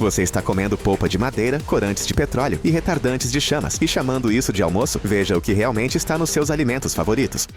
Você está comendo polpa de madeira, corantes de petróleo e retardantes de chamas, e chamando isso de almoço? Veja o que realmente está nos seus alimentos favoritos.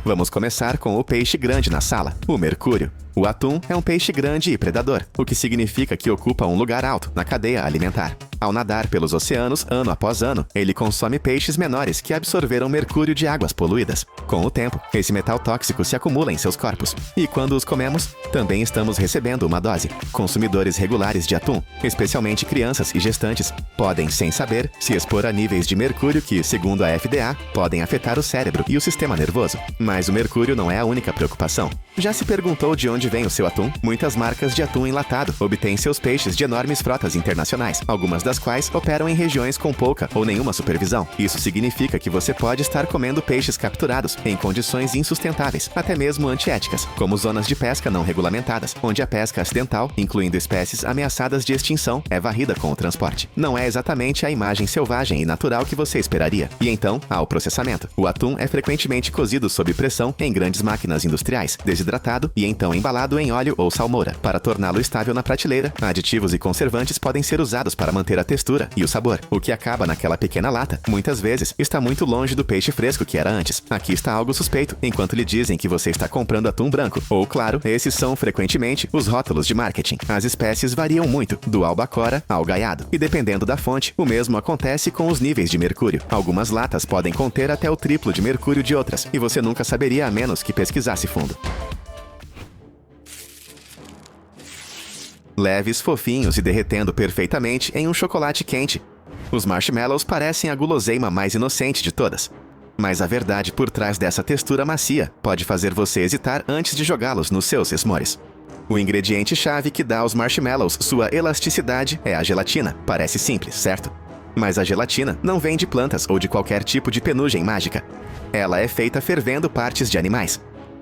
Vamos começar com o peixe grande na sala, o mercúrio. O atum é um peixe grande e predador, o que significa que ocupa um lugar alto na cadeia alimentar. Ao nadar pelos oceanos, ano após ano, ele consome peixes menores que absorveram mercúrio de águas poluídas. Com o tempo, esse metal tóxico se acumula em seus corpos. E quando os comemos, também estamos recebendo uma dose. Consumidores regulares de atum, especialmente crianças e gestantes, podem, sem saber, se expor a níveis de mercúrio que, segundo a FDA, podem afetar o cérebro e o sistema nervoso. Mas o mercúrio não é a única preocupação. Já se perguntou de onde vem o seu atum? Muitas marcas de atum enlatado obtêm seus peixes de enormes frotas internacionais, algumas das quais operam em regiões com pouca ou nenhuma supervisão. Isso significa que você pode estar comendo peixes capturados em condições insustentáveis, até mesmo antiéticas, como zonas de pesca não regulamentadas, onde a pesca acidental, incluindo espécies ameaçadas de extinção, é varrida com o transporte. Não é exatamente a imagem selvagem e natural que você esperaria. E então, há o processamento. O atum é frequentemente cozido sob pressão em grandes máquinas industriais, desidratado e então embalado em óleo ou salmoura. Para torná-lo estável na prateleira, aditivos e conservantes podem ser usados para manter a textura e o sabor. O que acaba naquela pequena lata, muitas vezes, está muito longe do peixe fresco que era antes. Aqui está algo suspeito, enquanto lhe dizem que você está comprando atum branco. Ou, claro, esses são frequentemente os rótulos de marketing. As espécies variam muito, do albacora ao gaiado. E dependendo da fonte, o mesmo acontece com os níveis de mercúrio. Algumas latas podem conter até o triplo de mercúrio de outras, e você nunca saberia a menos que pesquisasse fundo. Leves, fofinhos e derretendo perfeitamente em um chocolate quente. Os marshmallows parecem a guloseima mais inocente de todas. Mas a verdade por trás dessa textura macia pode fazer você hesitar antes de jogá-los nos seus s'mores. O ingrediente-chave que dá aos marshmallows sua elasticidade é a gelatina. Parece simples, certo? Mas a gelatina não vem de plantas ou de qualquer tipo de penugem mágica. Ela é feita fervendo partes de animais.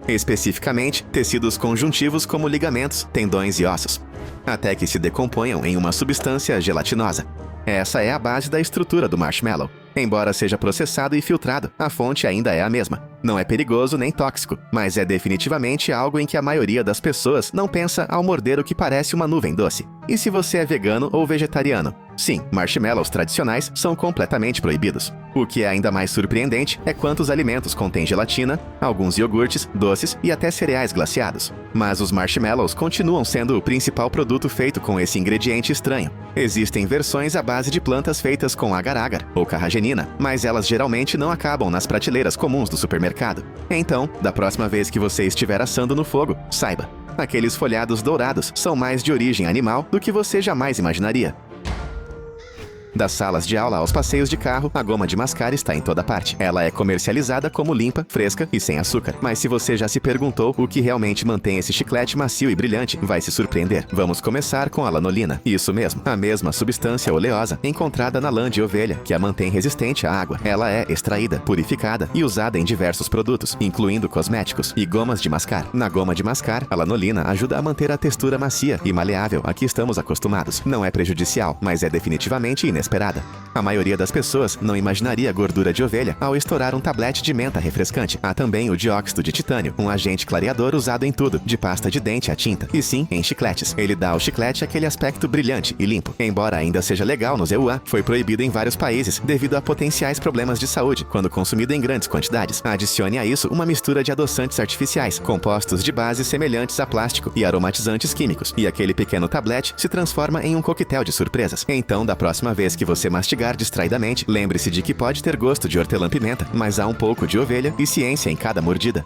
Especificamente, tecidos conjuntivos como ligamentos, tendões e ossos, até que se decomponham em uma substância gelatinosa. Essa é a base da estrutura do marshmallow. Embora seja processado e filtrado, a fonte ainda é a mesma. Não é perigoso nem tóxico, mas é definitivamente algo em que a maioria das pessoas não pensa ao morder o que parece uma nuvem doce. E se você é vegano ou vegetariano? Sim, marshmallows tradicionais são completamente proibidos. O que é ainda mais surpreendente é quantos alimentos contêm gelatina, alguns iogurtes, doces e até cereais glaciados. Mas os marshmallows continuam sendo o principal produto feito com esse ingrediente estranho. Existem versões à base de plantas feitas com agar-agar ou carragenina, mas elas geralmente não acabam nas prateleiras comuns do supermercado. Então, da próxima vez que você estiver assando no fogo, saiba, aqueles folhados dourados são mais de origem animal do que você jamais imaginaria. Das salas de aula aos passeios de carro, a goma de mascar está em toda parte. Ela é comercializada como limpa, fresca e sem açúcar. Mas se você já se perguntou o que realmente mantém esse chiclete macio e brilhante, vai se surpreender. Vamos começar com a lanolina. Isso mesmo, a mesma substância oleosa encontrada na lã de ovelha, que a mantém resistente à água. Ela é extraída, purificada e usada em diversos produtos, incluindo cosméticos e gomas de mascar. Na goma de mascar, a lanolina ajuda a manter a textura macia e maleável a que estamos acostumados. Não é prejudicial, mas é definitivamente inesperada. A maioria das pessoas não imaginaria gordura de ovelha ao estourar um tablete de menta refrescante. Há também o dióxido de titânio, um agente clareador usado em tudo, de pasta de dente a tinta, e sim, em chicletes. Ele dá ao chiclete aquele aspecto brilhante e limpo. Embora ainda seja legal nos EUA, foi proibido em vários países devido a potenciais problemas de saúde quando consumido em grandes quantidades. Adicione a isso uma mistura de adoçantes artificiais, compostos de bases semelhantes a plástico e aromatizantes químicos, e aquele pequeno tablete se transforma em um coquetel de surpresas. Então, da próxima vez que você mastigar distraidamente, lembre-se de que pode ter gosto de hortelã-pimenta, mas há um pouco de ovelha e ciência em cada mordida.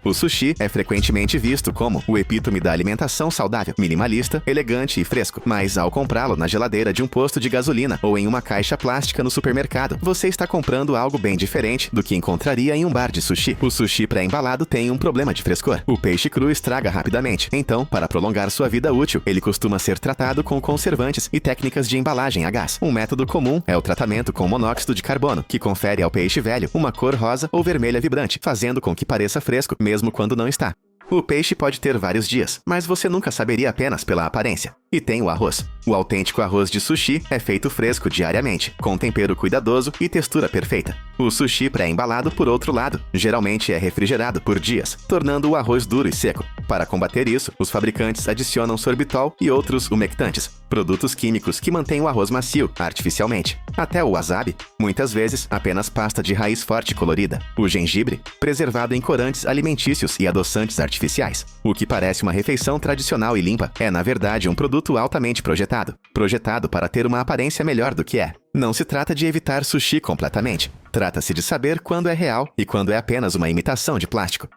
O sushi é frequentemente visto como o epítome da alimentação saudável, minimalista, elegante e fresco. Mas ao comprá-lo na geladeira de um posto de gasolina ou em uma caixa plástica no supermercado, você está comprando algo bem diferente do que encontraria em um bar de sushi. O sushi pré-embalado tem um problema de frescor. O peixe cru estraga rapidamente. Então, para prolongar sua vida útil, ele costuma ser tratado com conservantes e técnicas de embalagem a gás. Um método comum é o tratamento com monóxido de carbono, que confere ao peixe velho uma cor rosa ou vermelha vibrante, fazendo com que pareça fresco, mesmo quando não está. O peixe pode ter vários dias, mas você nunca saberia apenas pela aparência. E tem o arroz. O autêntico arroz de sushi é feito fresco diariamente, com tempero cuidadoso e textura perfeita. O sushi pré-embalado, por outro lado, geralmente é refrigerado por dias, tornando o arroz duro e seco. Para combater isso, os fabricantes adicionam sorbitol e outros umectantes, produtos químicos que mantêm o arroz macio artificialmente. Até o wasabi, muitas vezes apenas pasta de raiz forte colorida. O gengibre, preservado em corantes alimentícios e adoçantes artificiais. O que parece uma refeição tradicional e limpa é, na verdade, um produto altamente projetado para ter uma aparência melhor do que é. Não se trata de evitar sushi completamente. Trata-se de saber quando é real e quando é apenas uma imitação de plástico.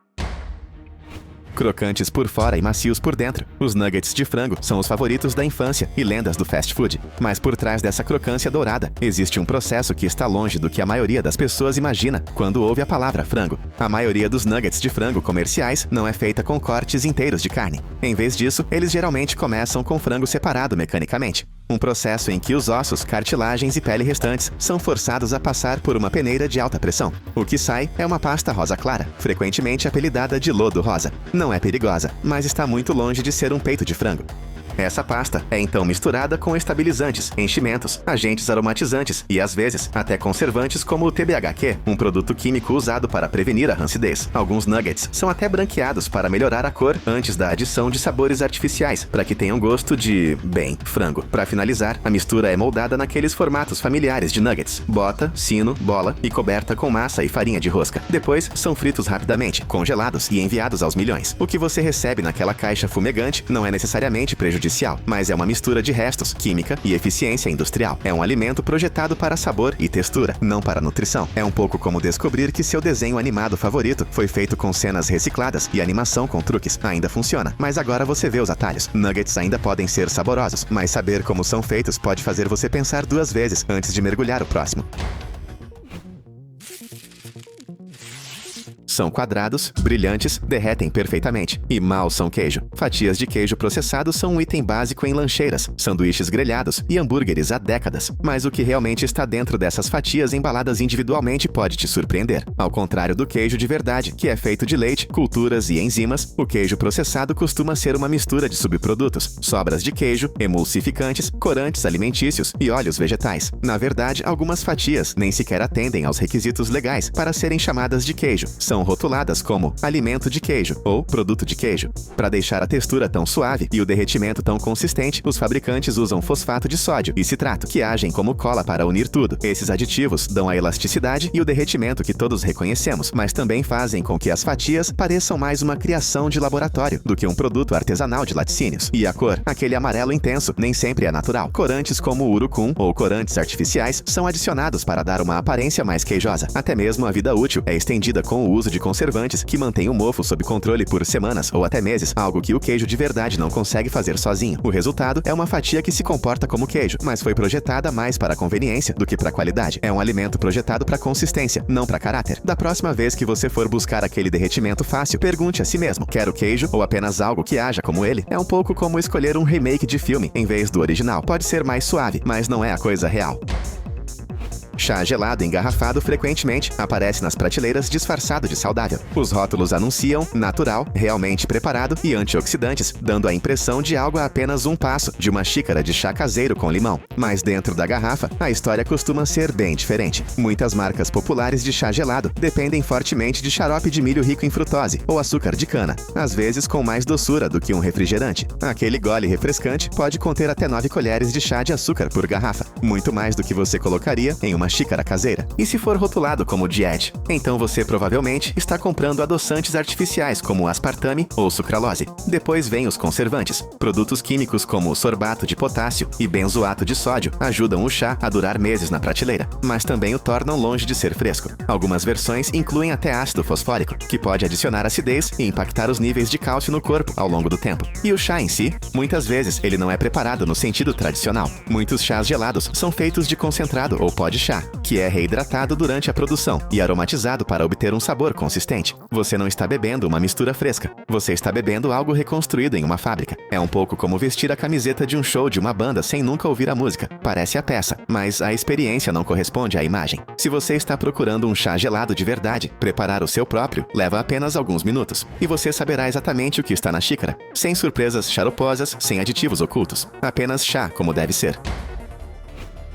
Crocantes por fora e macios por dentro, os nuggets de frango são os favoritos da infância e lendas do fast food. Mas por trás dessa crocância dourada, existe um processo que está longe do que a maioria das pessoas imagina quando ouve a palavra frango. A maioria dos nuggets de frango comerciais não é feita com cortes inteiros de carne. Em vez disso, eles geralmente começam com frango separado mecanicamente. Um processo em que os ossos, cartilagens e pele restantes são forçados a passar por uma peneira de alta pressão. O que sai é uma pasta rosa clara, frequentemente apelidada de lodo rosa. Não é perigosa, mas está muito longe de ser um peito de frango. Essa pasta é então misturada com estabilizantes, enchimentos, agentes aromatizantes e, às vezes, até conservantes como o TBHQ, um produto químico usado para prevenir a rancidez. Alguns nuggets são até branqueados para melhorar a cor antes da adição de sabores artificiais, para que tenham gosto de, bem, frango. Para finalizar, a mistura é moldada naqueles formatos familiares de nuggets: bota, sino, bola e coberta com massa e farinha de rosca. Depois, são fritos rapidamente, congelados e enviados aos milhões. O que você recebe naquela caixa fumegante não é necessariamente prejudicial, mas é uma mistura de restos, química e eficiência industrial. É um alimento projetado para sabor e textura, não para nutrição. É um pouco como descobrir que seu desenho animado favorito foi feito com cenas recicladas e animação com truques. Ainda funciona, mas agora você vê os atalhos. Nuggets ainda podem ser saborosos, mas saber como são feitos pode fazer você pensar duas vezes antes de mergulhar o próximo. São quadrados, brilhantes, derretem perfeitamente. E mal são queijo. Fatias de queijo processado são um item básico em lancheiras, sanduíches grelhados e hambúrgueres há décadas. Mas o que realmente está dentro dessas fatias embaladas individualmente pode te surpreender. Ao contrário do queijo de verdade, que é feito de leite, culturas e enzimas, o queijo processado costuma ser uma mistura de subprodutos, sobras de queijo, emulsificantes, corantes alimentícios e óleos vegetais. Na verdade, algumas fatias nem sequer atendem aos requisitos legais para serem chamadas de queijo. São rotuladas como alimento de queijo ou produto de queijo. Para deixar a textura tão suave e o derretimento tão consistente, os fabricantes usam fosfato de sódio e citrato, que agem como cola para unir tudo. Esses aditivos dão a elasticidade e o derretimento que todos reconhecemos, mas também fazem com que as fatias pareçam mais uma criação de laboratório do que um produto artesanal de laticínios. E a cor, aquele amarelo intenso, nem sempre é natural. Corantes como o urucum ou corantes artificiais são adicionados para dar uma aparência mais queijosa. Até mesmo a vida útil é estendida com o uso de conservantes que mantêm o mofo sob controle por semanas ou até meses, algo que o queijo de verdade não consegue fazer sozinho. O resultado é uma fatia que se comporta como queijo, mas foi projetada mais para conveniência do que para qualidade. É um alimento projetado para consistência, não para caráter. Da próxima vez que você for buscar aquele derretimento fácil, pergunte a si mesmo: quero queijo ou apenas algo que haja como ele? É um pouco como escolher um remake de filme em vez do original. Pode ser mais suave, mas não é a coisa real. Chá gelado engarrafado frequentemente aparece nas prateleiras disfarçado de saudável. Os rótulos anunciam natural, realmente preparado e antioxidantes, dando a impressão de algo a apenas um passo de uma xícara de chá caseiro com limão. Mas dentro da garrafa, a história costuma ser bem diferente. Muitas marcas populares de chá gelado dependem fortemente de xarope de milho rico em frutose ou açúcar de cana, às vezes com mais doçura do que um refrigerante. Aquele gole refrescante pode conter até 9 colheres de chá de açúcar por garrafa, muito mais do que você colocaria em uma xícara caseira. E se for rotulado como diet, então você provavelmente está comprando adoçantes artificiais como aspartame ou sucralose. Depois vem os conservantes. Produtos químicos como o sorbato de potássio e benzoato de sódio ajudam o chá a durar meses na prateleira, mas também o tornam longe de ser fresco. Algumas versões incluem até ácido fosfórico, que pode adicionar acidez e impactar os níveis de cálcio no corpo ao longo do tempo. E o chá em si, muitas vezes ele não é preparado no sentido tradicional. Muitos chás gelados são feitos de concentrado ou pó de chá chá, que é reidratado durante a produção e aromatizado para obter um sabor consistente. Você não está bebendo uma mistura fresca. Você está bebendo algo reconstruído em uma fábrica. É um pouco como vestir a camiseta de um show de uma banda sem nunca ouvir a música. Parece a peça, mas a experiência não corresponde à imagem. Se você está procurando um chá gelado de verdade, preparar o seu próprio leva apenas alguns minutos. E você saberá exatamente o que está na xícara. Sem surpresas xaroposas, sem aditivos ocultos. Apenas chá como deve ser.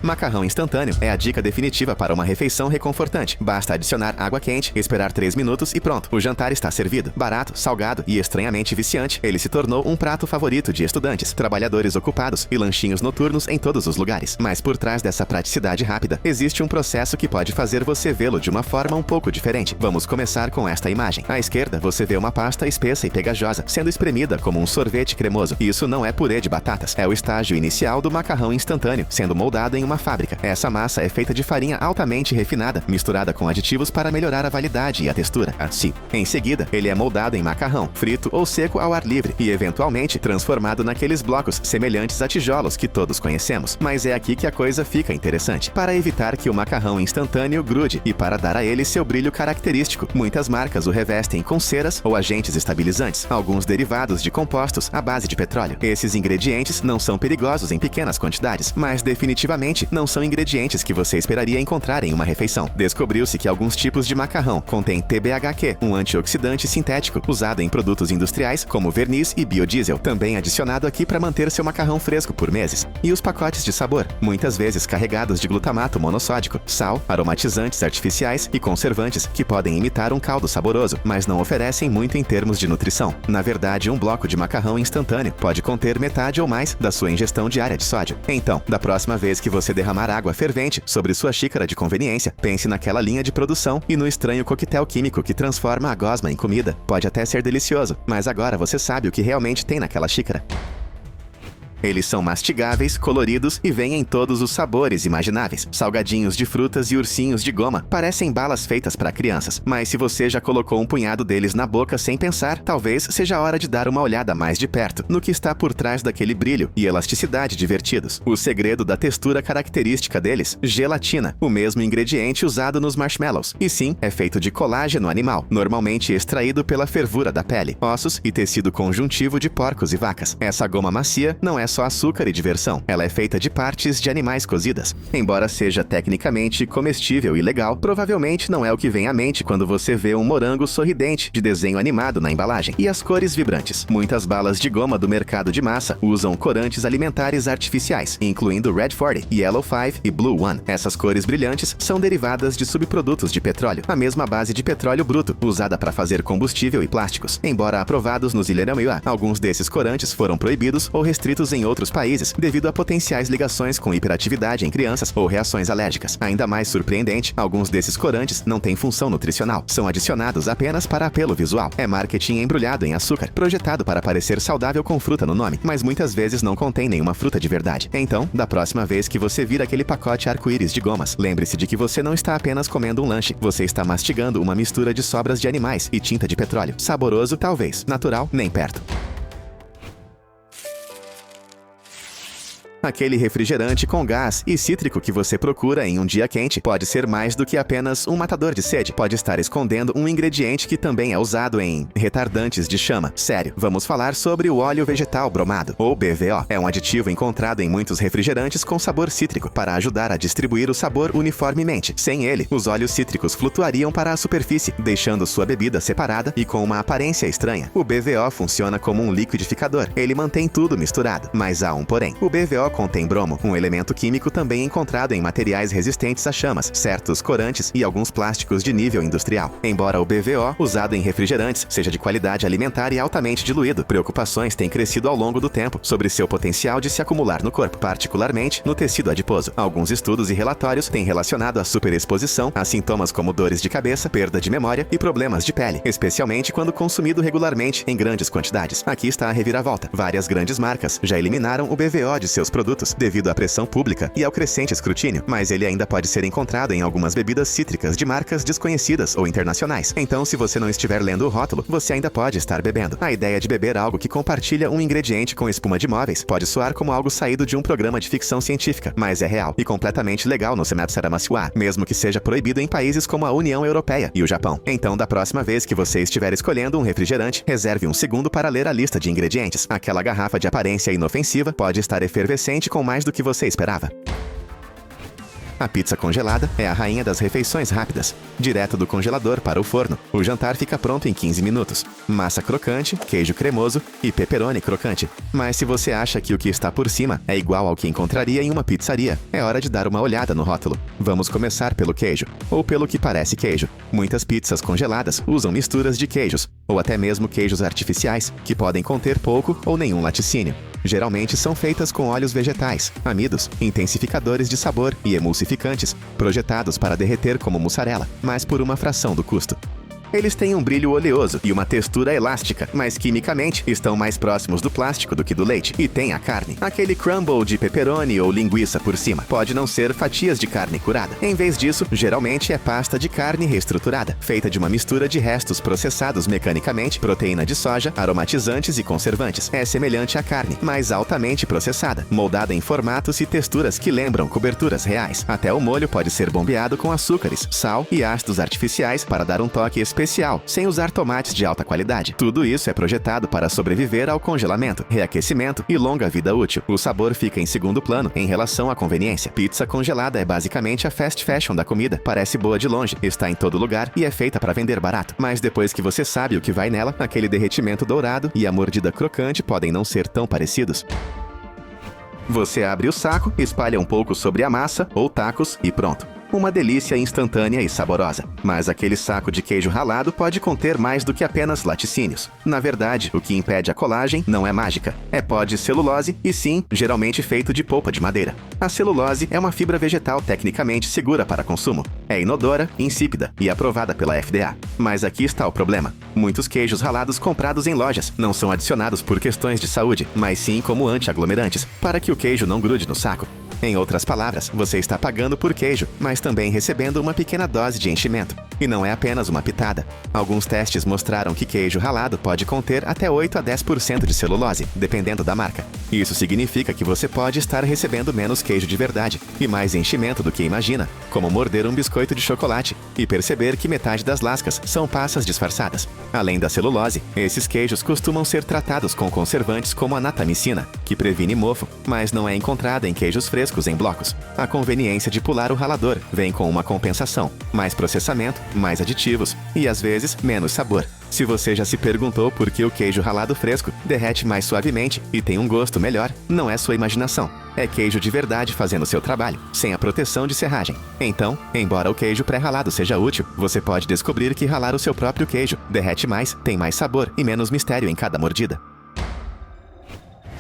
Macarrão instantâneo é a dica definitiva para uma refeição reconfortante. Basta adicionar água quente, esperar 3 minutos e pronto. O jantar está servido. Barato, salgado e estranhamente viciante, ele se tornou um prato favorito de estudantes, trabalhadores ocupados e lanchinhos noturnos em todos os lugares. Mas por trás dessa praticidade rápida, existe um processo que pode fazer você vê-lo de uma forma um pouco diferente. Vamos começar com esta imagem. À esquerda, você vê uma pasta espessa e pegajosa, sendo espremida como um sorvete cremoso. Isso não é purê de batatas, é o estágio inicial do macarrão instantâneo, sendo moldado em uma fábrica. Essa massa é feita de farinha altamente refinada, misturada com aditivos para melhorar a validade e a textura. Assim. Em seguida, ele é moldado em macarrão, frito ou seco ao ar livre e, eventualmente, transformado naqueles blocos semelhantes a tijolos que todos conhecemos. Mas é aqui que a coisa fica interessante. Para evitar que o macarrão instantâneo grude e para dar a ele seu brilho característico, muitas marcas o revestem com ceras ou agentes estabilizantes, alguns derivados de compostos à base de petróleo. Esses ingredientes não são perigosos em pequenas quantidades, mas definitivamente não são ingredientes que você esperaria encontrar em uma refeição. Descobriu-se que alguns tipos de macarrão contêm TBHQ, um antioxidante sintético usado em produtos industriais como verniz e biodiesel, também adicionado aqui para manter seu macarrão fresco por meses. E os pacotes de sabor, muitas vezes carregados de glutamato monossódico, sal, aromatizantes artificiais e conservantes que podem imitar um caldo saboroso, mas não oferecem muito em termos de nutrição. Na verdade, um bloco de macarrão instantâneo pode conter metade ou mais da sua ingestão diária de sódio. Então, da próxima vez que você derramar água fervente sobre sua xícara de conveniência, pense naquela linha de produção e no estranho coquetel químico que transforma a gosma em comida. Pode até ser delicioso, mas agora você sabe o que realmente tem naquela xícara. Eles são mastigáveis, coloridos e vêm em todos os sabores imagináveis. Salgadinhos de frutas e ursinhos de goma parecem balas feitas para crianças, mas se você já colocou um punhado deles na boca sem pensar, talvez seja a hora de dar uma olhada mais de perto no que está por trás daquele brilho e elasticidade divertidos. O segredo da textura característica deles, gelatina, o mesmo ingrediente usado nos marshmallows. E sim, é feito de colágeno animal, normalmente extraído pela fervura da pele, ossos e tecido conjuntivo de porcos e vacas. Essa goma macia não é só açúcar e diversão. Ela é feita de partes de animais cozidas. Embora seja tecnicamente comestível e legal, provavelmente não é o que vem à mente quando você vê um morango sorridente de desenho animado na embalagem. E as cores vibrantes. Muitas balas de goma do mercado de massa usam corantes alimentares artificiais, incluindo Red 40, Yellow 5 e Blue 1. Essas cores brilhantes são derivadas de subprodutos de petróleo, a mesma base de petróleo bruto, usada para fazer combustível e plásticos. Embora aprovados nos ILRA, alguns desses corantes foram proibidos ou restritos em outros países devido a potenciais ligações com hiperatividade em crianças ou reações alérgicas. Ainda mais surpreendente, alguns desses corantes não têm função nutricional. São adicionados apenas para apelo visual. É marketing embrulhado em açúcar, projetado para parecer saudável com fruta no nome, mas muitas vezes não contém nenhuma fruta de verdade. Então, da próxima vez que você vir aquele pacote arco-íris de gomas, lembre-se de que você não está apenas comendo um lanche, você está mastigando uma mistura de sobras de animais e tinta de petróleo. Saboroso, talvez. Natural, nem perto. Aquele refrigerante com gás e cítrico que você procura em um dia quente pode ser mais do que apenas um matador de sede. Pode estar escondendo um ingrediente que também é usado em retardantes de chama. Sério, vamos falar sobre o óleo vegetal bromado, ou BVO. É um aditivo encontrado em muitos refrigerantes com sabor cítrico, para ajudar a distribuir o sabor uniformemente. Sem ele, os óleos cítricos flutuariam para a superfície, deixando sua bebida separada e com uma aparência estranha. O BVO funciona como um liquidificador. Ele mantém tudo misturado. Mas há um porém. O BVO contém bromo, um elemento químico também encontrado em materiais resistentes a chamas, certos corantes e alguns plásticos de nível industrial. Embora o BVO, usado em refrigerantes, seja de qualidade alimentar e altamente diluído, preocupações têm crescido ao longo do tempo sobre seu potencial de se acumular no corpo, particularmente no tecido adiposo. Alguns estudos e relatórios têm relacionado a superexposição a sintomas como dores de cabeça, perda de memória e problemas de pele, especialmente quando consumido regularmente em grandes quantidades. Aqui está a reviravolta. Várias grandes marcas já eliminaram o BVO de seus produtos produtos devido à pressão pública e ao crescente escrutínio, mas ele ainda pode ser encontrado em algumas bebidas cítricas de marcas desconhecidas ou internacionais. Então, se você não estiver lendo o rótulo, você ainda pode estar bebendo. A ideia de beber algo que compartilha um ingrediente com espuma de móveis pode soar como algo saído de um programa de ficção científica, mas é real e completamente legal no Semat Saramasiwa, mesmo que seja proibido em países como a União Europeia e o Japão. Então, da próxima vez que você estiver escolhendo um refrigerante, reserve um segundo para ler a lista de ingredientes. Aquela garrafa de aparência inofensiva pode estar efervescente com mais do que você esperava. A pizza congelada é a rainha das refeições rápidas. Direto do congelador para o forno, o jantar fica pronto em 15 minutos. Massa crocante, queijo cremoso e pepperoni crocante. Mas se você acha que o que está por cima é igual ao que encontraria em uma pizzaria, é hora de dar uma olhada no rótulo. Vamos começar pelo queijo, ou pelo que parece queijo. Muitas pizzas congeladas usam misturas de queijos, ou até mesmo queijos artificiais, que podem conter pouco ou nenhum laticínio. Geralmente são feitas com óleos vegetais, amidos, intensificadores de sabor e emulsificantes, projetados para derreter como mussarela, mas por uma fração do custo. Eles têm um brilho oleoso e uma textura elástica, mas quimicamente estão mais próximos do plástico do que do leite. E tem a carne. Aquele crumble de pepperoni ou linguiça por cima. Pode não ser fatias de carne curada. Em vez disso, geralmente é pasta de carne reestruturada, feita de uma mistura de restos processados mecanicamente, proteína de soja, aromatizantes e conservantes. É semelhante à carne, mas altamente processada, moldada em formatos e texturas que lembram coberturas reais. Até o molho pode ser bombeado com açúcares, sal e ácidos artificiais para dar um toque especial, sem usar tomates de alta qualidade. Tudo isso é projetado para sobreviver ao congelamento, reaquecimento e longa vida útil. O sabor fica em segundo plano em relação à conveniência. Pizza congelada é basicamente a fast fashion da comida. Parece boa de longe, está em todo lugar e é feita para vender barato. Mas depois que você sabe o que vai nela, aquele derretimento dourado e a mordida crocante podem não ser tão parecidos. Você abre o saco, espalha um pouco sobre a massa ou tacos e pronto. Uma delícia instantânea e saborosa. Mas aquele saco de queijo ralado pode conter mais do que apenas laticínios. Na verdade, o que impede a colagem não é mágica. É pó de celulose e sim, geralmente feito de polpa de madeira. A celulose é uma fibra vegetal tecnicamente segura para consumo. É inodora, insípida e aprovada pela FDA. Mas aqui está o problema. Muitos queijos ralados comprados em lojas não são adicionados por questões de saúde, mas sim como anti-aglomerantes, para que o queijo não grude no saco. Em outras palavras, você está pagando por queijo, mas também recebendo uma pequena dose de enchimento. E não é apenas uma pitada. Alguns testes mostraram que queijo ralado pode conter até 8 a 10% de celulose, dependendo da marca. Isso significa que você pode estar recebendo menos queijo de verdade e mais enchimento do que imagina, como morder um biscoito de chocolate e perceber que metade das lascas são passas disfarçadas. Além da celulose, esses queijos costumam ser tratados com conservantes como a natamicina, que previne mofo, mas não é encontrada em queijos frescos em blocos. A conveniência de pular o ralador vem com uma compensação: mais processamento, mais aditivos e, às vezes, menos sabor. Se você já se perguntou por que o queijo ralado fresco derrete mais suavemente e tem um gosto melhor, não é sua imaginação. É queijo de verdade fazendo seu trabalho, sem a proteção de serragem. Então, embora o queijo pré-ralado seja útil, você pode descobrir que ralar o seu próprio queijo derrete mais, tem mais sabor e menos mistério em cada mordida.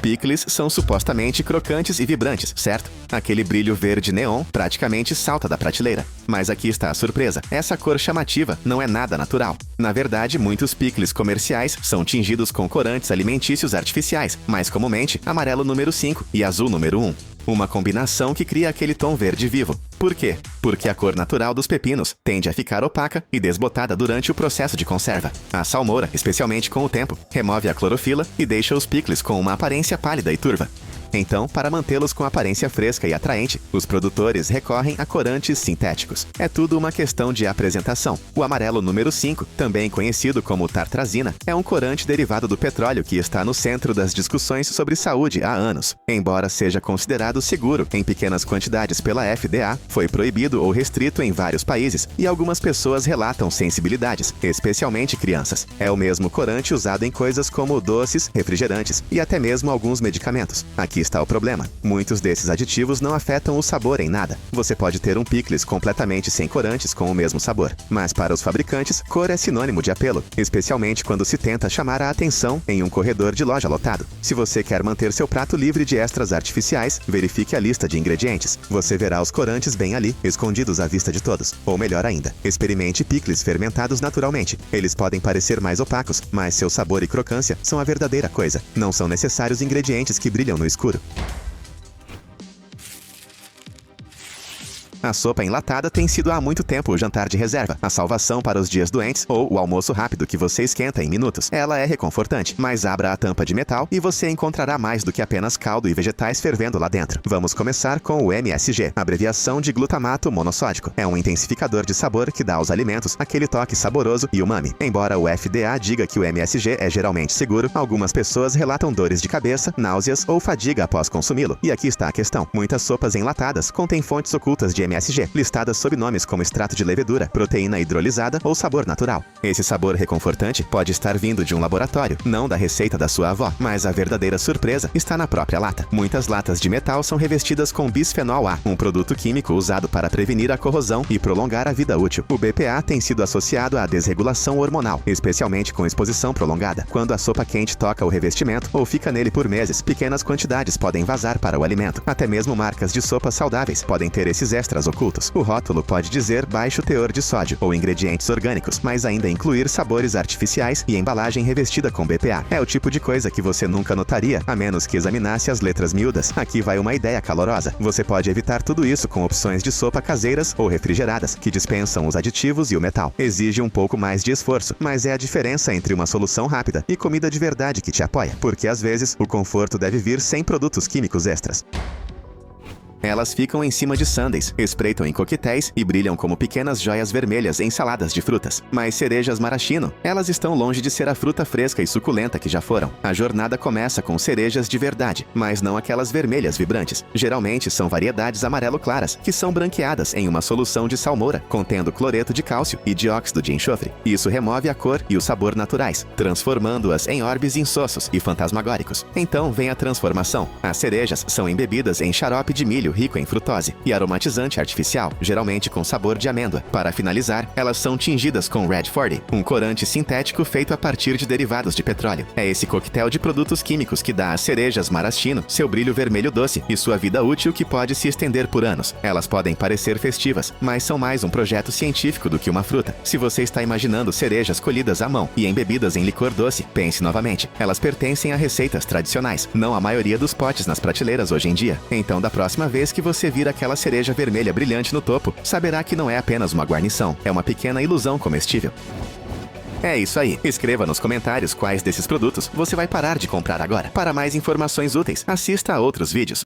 Picles são supostamente crocantes e vibrantes, certo? Aquele brilho verde neon praticamente salta da prateleira. Mas aqui está a surpresa. Essa cor chamativa não é nada natural. Na verdade, muitos picles comerciais são tingidos com corantes alimentícios artificiais, mais comumente amarelo número 5 e azul número 1. Uma combinação que cria aquele tom verde vivo. Por quê? Porque a cor natural dos pepinos tende a ficar opaca e desbotada durante o processo de conserva. A salmoura, especialmente com o tempo, remove a clorofila e deixa os picles com uma aparência pálida e turva. Então, para mantê-los com aparência fresca e atraente, os produtores recorrem a corantes sintéticos. É tudo uma questão de apresentação. O amarelo número 5, também conhecido como tartrazina, é um corante derivado do petróleo que está no centro das discussões sobre saúde há anos. Embora seja considerado seguro em pequenas quantidades pela FDA, foi proibido ou restrito em vários países e algumas pessoas relatam sensibilidades, especialmente crianças. É o mesmo corante usado em coisas como doces, refrigerantes e até mesmo alguns medicamentos. Aqui está o problema. Muitos desses aditivos não afetam o sabor em nada. Você pode ter um picles completamente sem corantes com o mesmo sabor. Mas para os fabricantes, cor é sinônimo de apelo, especialmente quando se tenta chamar a atenção em um corredor de loja lotado. Se você quer manter seu prato livre de extras artificiais, verifique a lista de ingredientes. Você verá os corantes bem ali, escondidos à vista de todos. Ou melhor ainda, experimente picles fermentados naturalmente. Eles podem parecer mais opacos, mas seu sabor e crocância são a verdadeira coisa. Não são necessários ingredientes que brilham no escuro. A sopa enlatada tem sido há muito tempo o jantar de reserva, a salvação para os dias doentes ou o almoço rápido que você esquenta em minutos. Ela é reconfortante, mas abra a tampa de metal e você encontrará mais do que apenas caldo e vegetais fervendo lá dentro. Vamos começar com o MSG, abreviação de glutamato monossódico. É um intensificador de sabor que dá aos alimentos aquele toque saboroso e umami. Embora o FDA diga que o MSG é geralmente seguro, algumas pessoas relatam dores de cabeça, náuseas ou fadiga após consumi-lo. E aqui está a questão. Muitas sopas enlatadas contêm fontes ocultas de MSG, listadas sob nomes como extrato de levedura, proteína hidrolisada ou sabor natural. Esse sabor reconfortante pode estar vindo de um laboratório, não da receita da sua avó, mas a verdadeira surpresa está na própria lata. Muitas latas de metal são revestidas com bisfenol A, um produto químico usado para prevenir a corrosão e prolongar a vida útil. O BPA tem sido associado à desregulação hormonal, especialmente com exposição prolongada. Quando a sopa quente toca o revestimento ou fica nele por meses, pequenas quantidades podem vazar para o alimento. Até mesmo marcas de sopas saudáveis podem ter esses extras ocultos. O rótulo pode dizer baixo teor de sódio ou ingredientes orgânicos, mas ainda incluir sabores artificiais e embalagem revestida com BPA. É o tipo de coisa que você nunca notaria, a menos que examinasse as letras miúdas. Aqui vai uma ideia calorosa. Você pode evitar tudo isso com opções de sopa caseiras ou refrigeradas, que dispensam os aditivos e o metal. Exige um pouco mais de esforço, mas é a diferença entre uma solução rápida e comida de verdade que te apoia, porque às vezes o conforto deve vir sem produtos químicos extras. Elas ficam em cima de sundaes, espreitam em coquetéis e brilham como pequenas joias vermelhas em saladas de frutas. Mas cerejas maraschino, elas estão longe de ser a fruta fresca e suculenta que já foram. A jornada começa com cerejas de verdade, mas não aquelas vermelhas vibrantes. Geralmente são variedades amarelo claras, que são branqueadas em uma solução de salmoura, contendo cloreto de cálcio e dióxido de enxofre. Isso remove a cor e o sabor naturais, transformando-as em orbes insossos e fantasmagóricos. Então vem a transformação. As cerejas são embebidas em xarope de milho rico em frutose e aromatizante artificial, geralmente com sabor de amêndoa. Para finalizar, elas são tingidas com Red 40, um corante sintético feito a partir de derivados de petróleo. É esse coquetel de produtos químicos que dá às cerejas maraschino seu brilho vermelho doce e sua vida útil que pode se estender por anos. Elas podem parecer festivas, mas são mais um projeto científico do que uma fruta. Se você está imaginando cerejas colhidas à mão e embebidas em licor doce, pense novamente. Elas pertencem a receitas tradicionais, não a maioria dos potes nas prateleiras hoje em dia. Então, da próxima vez que você vir aquela cereja vermelha brilhante no topo, saberá que não é apenas uma guarnição, é uma pequena ilusão comestível. É isso aí. Escreva nos comentários quais desses produtos você vai parar de comprar agora. Para mais informações úteis, assista a outros vídeos.